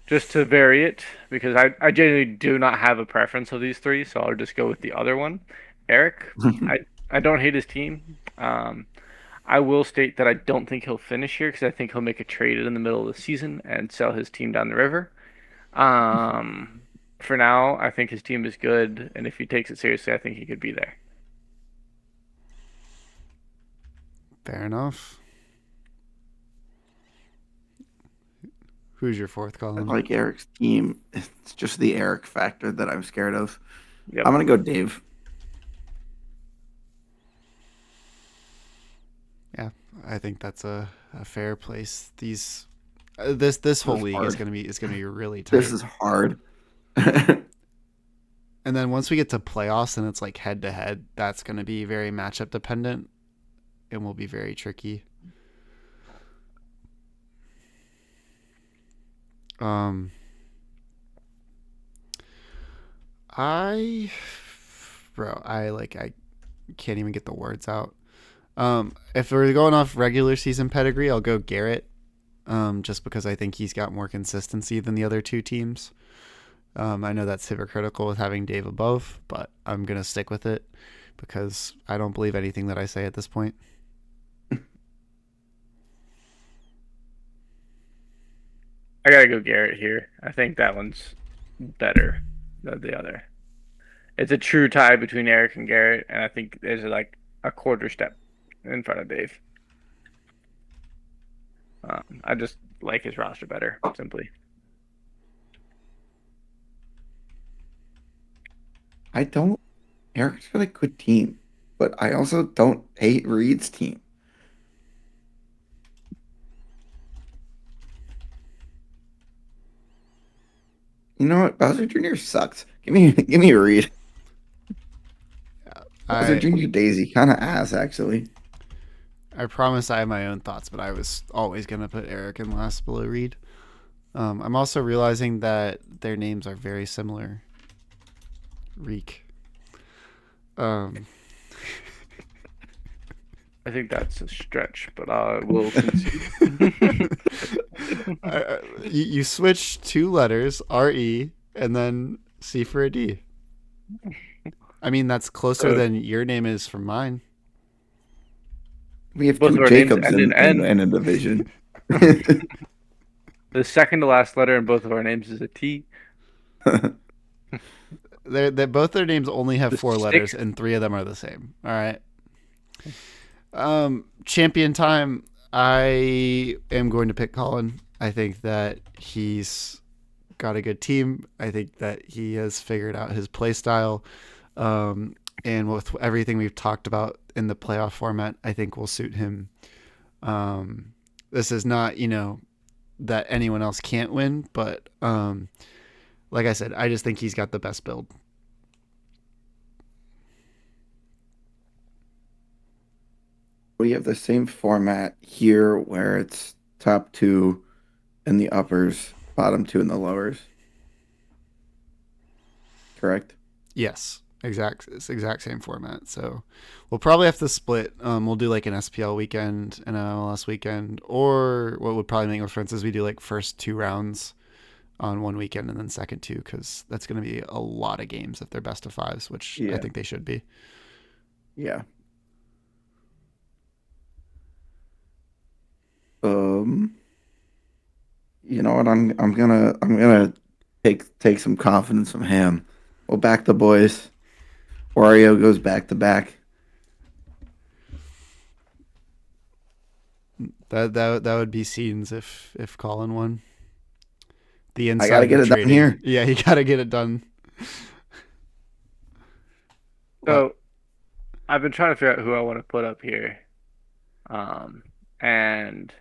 just to vary it, because I genuinely do not have a preference of these three, so I'll just go with the other one. Eric, I I don't hate his team. I will state that I don't think he'll finish here because I think he'll make a trade in the middle of the season and sell his team down the river. Um, for now, I think his team is good, and if he takes it seriously, I think he could be there. Fair enough. Who's your fourth, I Colin? like Eric's team. It's just the Eric factor that I'm scared of. Yep. I'm gonna go Dave. Yeah, I think that's a fair place. This whole This is league hard. is gonna be really This tight. is hard. And then once we get to playoffs and it's like head to head, that's gonna be very matchup dependent and will be very tricky. Um, I, I can't even get the words out. If we're going off regular season pedigree, I'll go Garrett. Just because I think he's got more consistency than the other two teams. I know that's hypocritical with having Dave above, but I'm gonna stick with it because I don't believe anything that I say at this point. I gotta go Garrett here. I think that one's better than the other. It's a true tie between Eric and Garrett, and I think there's like a quarter step in front of Dave. I just like his roster better, simply. I don't. Eric's got a good team, but I also don't hate Reed's team. You know what? Bowser Jr. sucks. Give me Reed. Bowser I Jr. Daisy kind of ass actually. I promise I have my own thoughts, but I was always gonna put Eric in last below Reed. I'm also realizing that their names are very similar. Reek. Um, I think that's a stretch, but I will concede. you switch two letters, R-E, and then C for a D. I mean, that's closer than your name is from mine. We have Both two of our names Jacobs end in N. in a division. The second to last letter in both of our names is a T. They're both their names only have The four letters, sixth. and three of them are the same. All right. Champion time. I am going to pick Colin. I think that he's got a good team. I think that he has figured out his play style. And with everything we've talked about in the playoff format, I think will suit him. This is not, that anyone else can't win, but like I said, I just think he's got the best build. We have the same format here where it's top two in the uppers, bottom two in the lowers. Correct? Yes, it's exact same format. So we'll probably have to split. We'll do like an SPL weekend and an MLS weekend, or what would probably make more sense is we do like first two rounds on one weekend and then second two, because that's going to be a lot of games if they're best of fives, which I Yeah. think they should be. Yeah. You know what? I'm gonna take some confidence from Ham. We'll back the boys. Wario goes back to back. That would be scenes if Colin won. The I gotta insider get it done trading. here. Yeah, you gotta get it done. So I've been trying to figure out who I want to put up here. And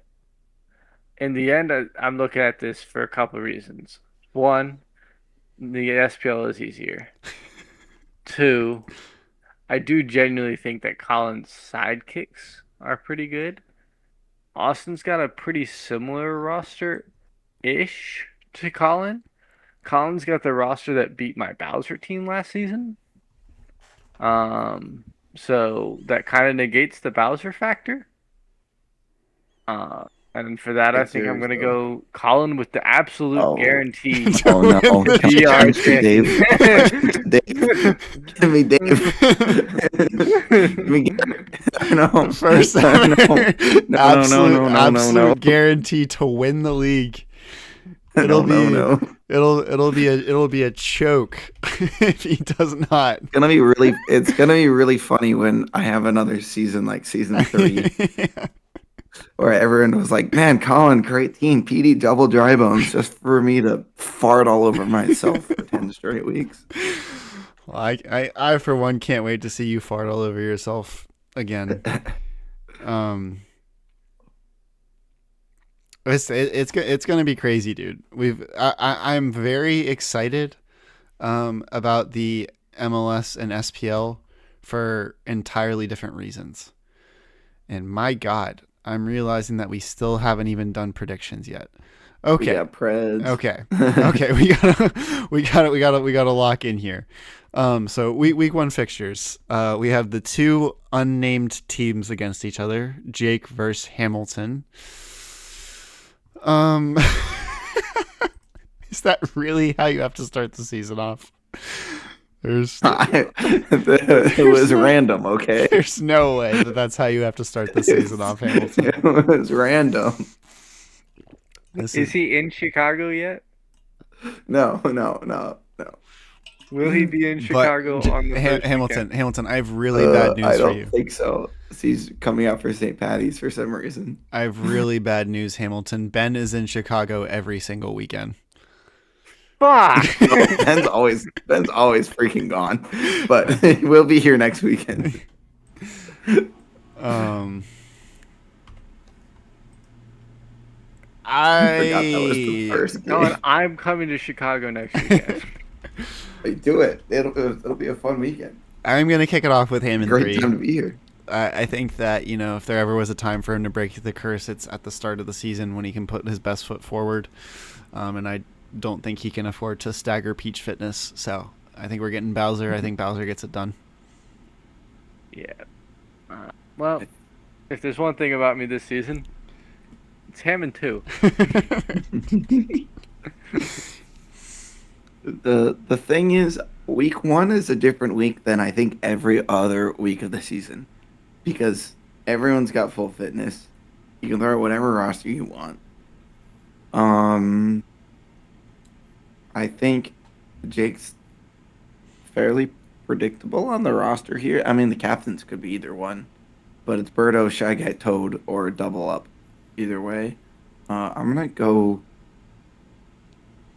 in the end, I'm looking at this for a couple of reasons. One, the SPL is easier. Two, I do genuinely think that Colin's sidekicks are pretty good. Austin's got a pretty similar roster-ish to Colin. Colin's got the roster that beat my Bowser team last season. So that kind of negates the Bowser factor. Uh, and for that, I It's think I'm yours, gonna though. go Colin with the absolute Oh. guarantee Oh no! to be our Give me Dave. champion. Dave. Give me Dave. Give me no. First No, ever no. absolute guarantee to win the league. It'll No. it'll be a choke if he does not. It's gonna be really funny when I have another season like season 3, where everyone was like, "Man, Colin, great team. PD double dry bones just for me to fart all over myself for 10 straight weeks." Well, I for one can't wait to see you fart all over yourself again. It's gonna be crazy, dude. I'm very excited about the MLS and SPL for entirely different reasons. And my God, I'm realizing that we still haven't even done predictions yet. Okay. We got Preds. Okay. We gotta lock in here. So week 1 fixtures. We have the 2 unnamed teams against each other. Jake versus Hamilton. Is that really how you have to start the season off? It was random, okay? There's no way that's how you have to start the season off, Hamilton. It was random. Is he in Chicago yet? No. Will he be in Chicago on the first weekend? Hamilton, I have really bad news I for you. don't think so. He's coming out for St. Patty's for some reason. I have really bad news, Hamilton. Ben is in Chicago every single weekend. Fuck! Ben's always freaking gone, but he will be here next weekend. I forgot that was the first game. Colin, I'm coming to Chicago next weekend. Do it. It'll be a fun weekend. I'm gonna kick it off with Ham in 3. Great time to be here. I think that, if there ever was a time for him to break the curse, it's at the start of the season when he can put his best foot forward. And I don't think he can afford to stagger Peach Fitness. So I think we're getting Bowser. I think Bowser gets it done. Yeah. Well, if there's one thing about me this season, it's Hammond 2. The thing is, week 1 is a different week than I think every other week of the season, because everyone's got full fitness. You can throw whatever roster you want. I think Jake's fairly predictable on the roster here. I mean, the captains could be either one, but it's Birdo, Shy Guy, Toad, or double up. Either way, I'm gonna go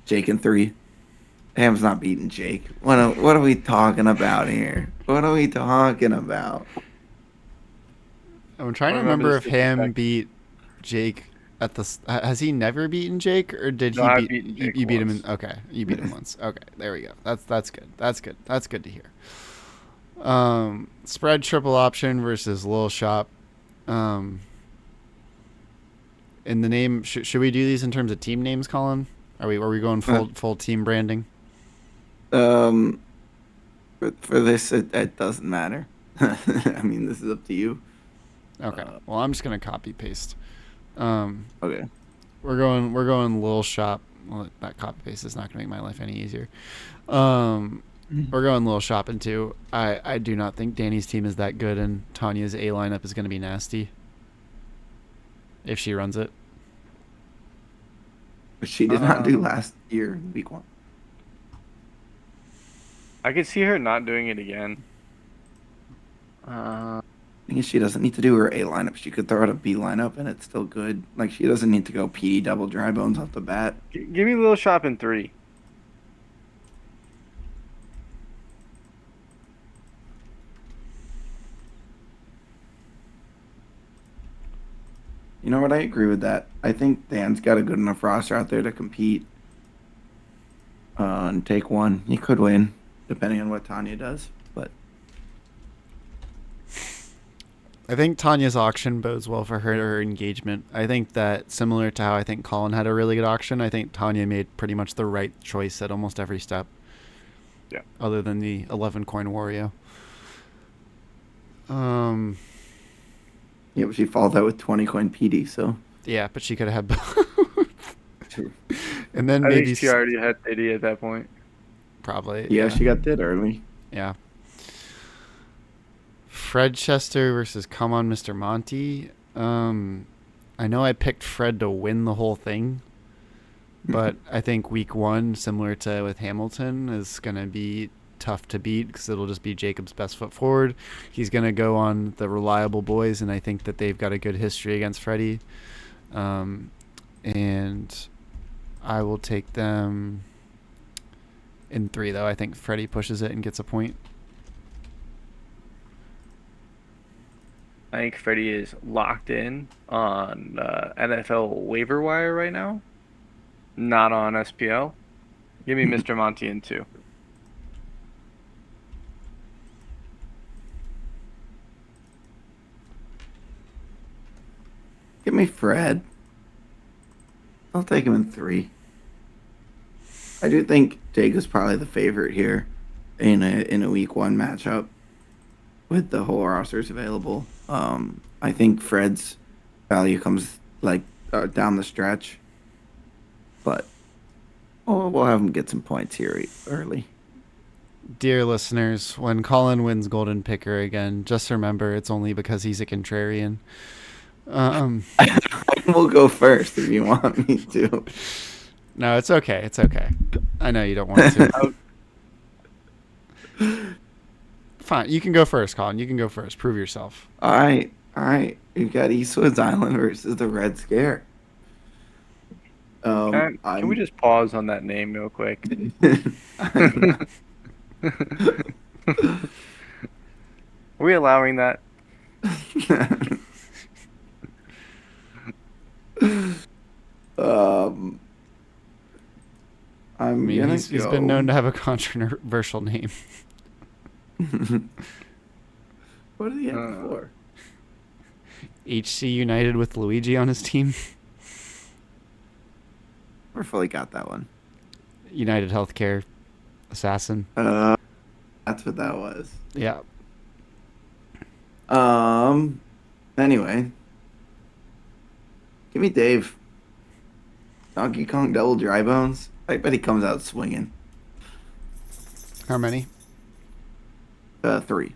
Jake in 3. Ham's not beating Jake. What are we talking about here? What are we talking about? I'm trying to remember if Ham beat Jake at the. Has he never beaten Jake, or did No, he I've beat? beaten Jake You beat him. once. Okay, you beat him once. Okay, there we go. That's good. That's good to hear. Spread triple option versus Lil Shop. In the name, should we do these in terms of team names, Colin? Are we going full team branding? For this, it doesn't matter. I mean, this is up to you. Okay. Well, I'm just gonna copy paste. Okay. We're going Lil Shop. Well, that copy paste is not gonna make my life any easier. We're going Lil Shop in 2. I do not think Danny's team is that good, and Tanya's A lineup is gonna be nasty if she runs it. which she did not do last year, week 1. I could see her not doing it again. Uh, I think she doesn't need to do her A lineup. She could throw out a B lineup and it's still good. Like she doesn't need to go PD double dry bones off the bat. give me a little shop in 3. You know what? I agree with that. I think Dan's got a good enough roster out there to compete and take one. He could win, depending on what Tanya does. But I think Tanya's auction bodes well for her engagement. I think that similar to how I think Colin had a really good auction, I think Tanya made pretty much the right choice at almost every step. Yeah. Other than the 11 coin Wario. yeah, but she followed that with 20 coin PD. So Yeah, but she could have had both. True. And then I maybe think she already had Diddy at that point. probably. Yeah, she got dead early. Yeah. Fred Chester versus Come On Mr. Monty. I know I picked Fred to win the whole thing, but I think week 1, similar to with Hamilton, is going to be tough to beat because it'll just be Jacob's best foot forward. He's going to go on the reliable boys, and I think that they've got a good history against Freddie. And I will take them in 3, though. I think Freddie pushes it and gets a point. I think Freddie is locked in on NFL waiver wire right now, not on SPL. Give me Mr. Monty in 2. Give me Fred. I'll take him in 3. I do think Jacob's probably the favorite here in a week 1 matchup with the whole rosters available. I think Fred's value comes like down the stretch, but we'll have him get some points here early. Dear listeners, when Colin wins Golden Picker again, just remember it's only because he's a contrarian. We'll go first if you want me to. No, it's okay. It's okay. I know you don't want to. Fine. You can go first, Colin. You can go first. Prove yourself. All right. You've got Eastwood's Island versus the Red Scare. Can we just pause on that name real quick? Are we allowing that? I mean, he's been known to have a controversial name. What did he have before? HC United with Luigi on his team. Never fully got that one. United Healthcare Assassin. That's what that was. Yeah. Anyway, give me Dave. Donkey Kong double dry bones. I bet he comes out swinging. How many? 3.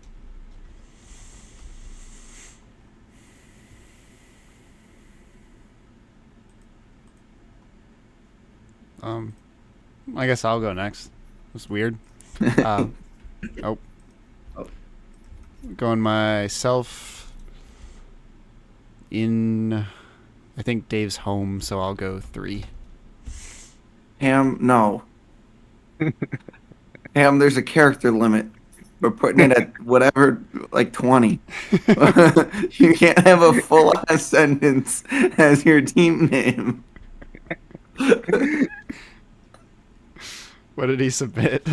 I guess I'll go next. That's weird. Going myself in. I think Dave's home, so I'll go 3. Ham, no. Ham, there's a character limit. We're putting it at whatever, like 20. You can't have a full ass sentence as your team name. What did he submit?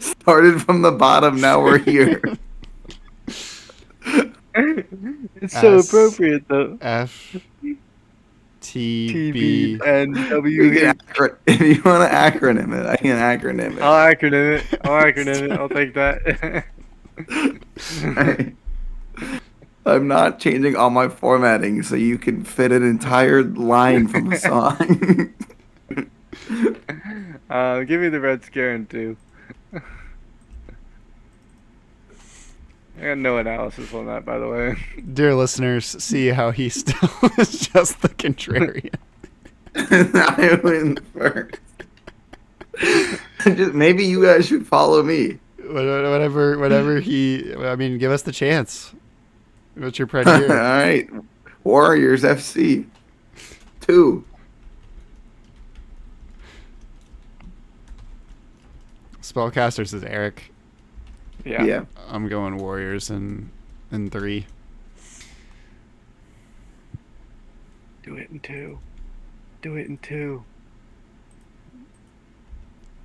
Started from the bottom, now we're here. It's so appropriate though. F T B and If W. you want to acronym it, I can acronym it. I'll acronym it. I'll take that. I'm not changing all my formatting so you can fit an entire line from a song. Give me the Red Scare in 2. I got no analysis on that, by the way. Dear listeners, see how he still is just the contrarian. I went first. Just maybe you guys should follow me. Whatever he. I mean, give us the chance. What's your pred All here? right, Warriors FC 2. Spellcaster says Eric. Yeah. Yeah. I'm going Warriors in 3. Do it in 2. Do it in 2.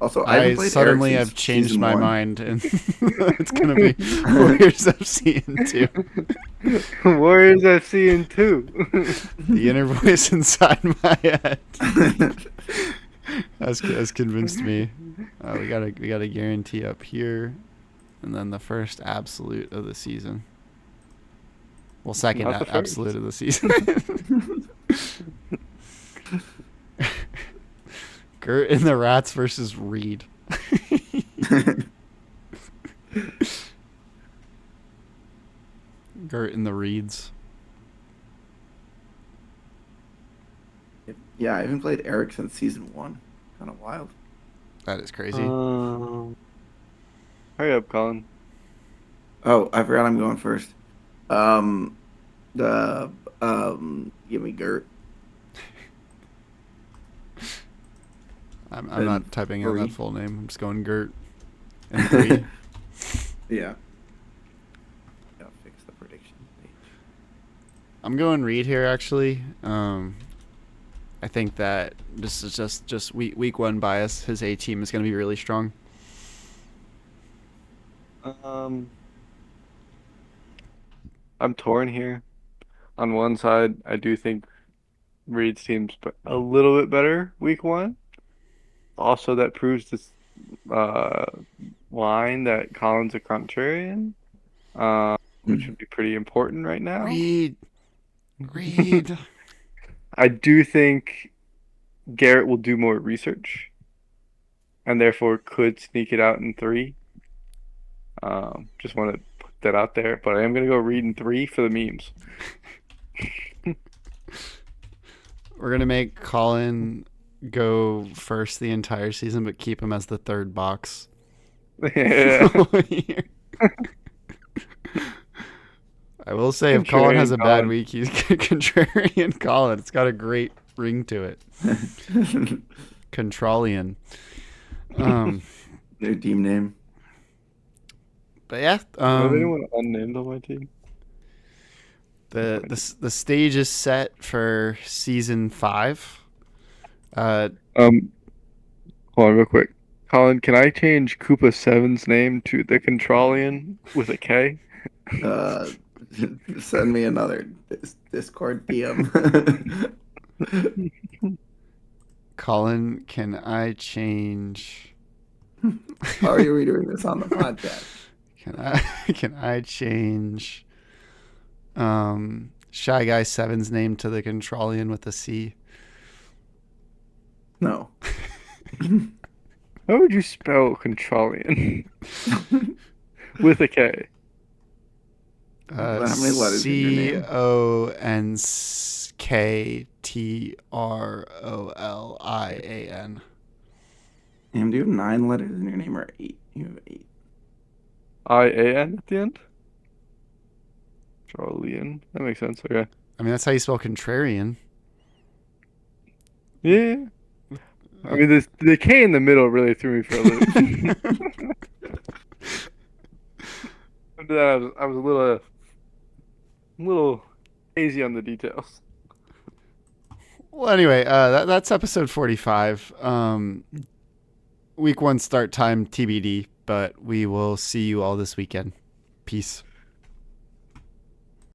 Also, I I haven't played suddenly Eric have since changed season my 1. mind, and it's gonna be Warriors FC in 2. Warriors FC in 2. The inner voice inside my head has convinced me. We got a guarantee up here, and then the first absolute of the season. Well, second Not the first. absolute of the season. Gert and the Rats versus Reed. Gert and the Reeds. Yeah, I haven't played Eric since season 1. Kind of wild. That is crazy. Hurry up, Colin. Oh, I forgot I'm going first. Give me Gert. I'm and not typing out that 3. full name. I'm just going Gert and 3. Yeah. Yeah, fix the prediction page. I'm going Reed here, actually. I think that this is just week 1 bias. His A team is going to be really strong. I'm torn here. On one side, I do think Reed's team's a little bit better week 1. Also, that proves this line that Colin's a contrarian, which would be pretty important right now. Reed. I do think Garrett will do more research and therefore could sneak it out in 3. Just want to put that out there, but I am going to go Reed in 3 for the memes. We're going to make Colin go first the entire season, but keep him as the third box. Yeah. I will say, if Colin has a Contrarian bad Colin. week, he's contrarian Colin. It's got a great ring to it. Kontrolian. New team name. But yeah, Is anyone unnamed on my team? the stage is set for season 5. Hold on real quick. Colin, can I change Koopa 7's name to the Kontrolian with a K? Send me another Discord DM. Colin, can I change? How are we doing this on the podcast? Can I change Shy Guy 7's name to the Kontrolian with a C? No. How would you spell Kontrolian? With a K. How many letters in your name? CONSKTROLIAN. Damn, do you have 9 letters in your name or 8? You have 8. I-A-N at the end? Kontrolian. That makes sense. Okay. I mean, that's how you spell contrarian. Yeah. I mean, the K in the middle really threw me for a loop. I was a little hazy on the details. Well, anyway, that's episode 45. Week 1 start time TBD, but we will see you all this weekend. Peace.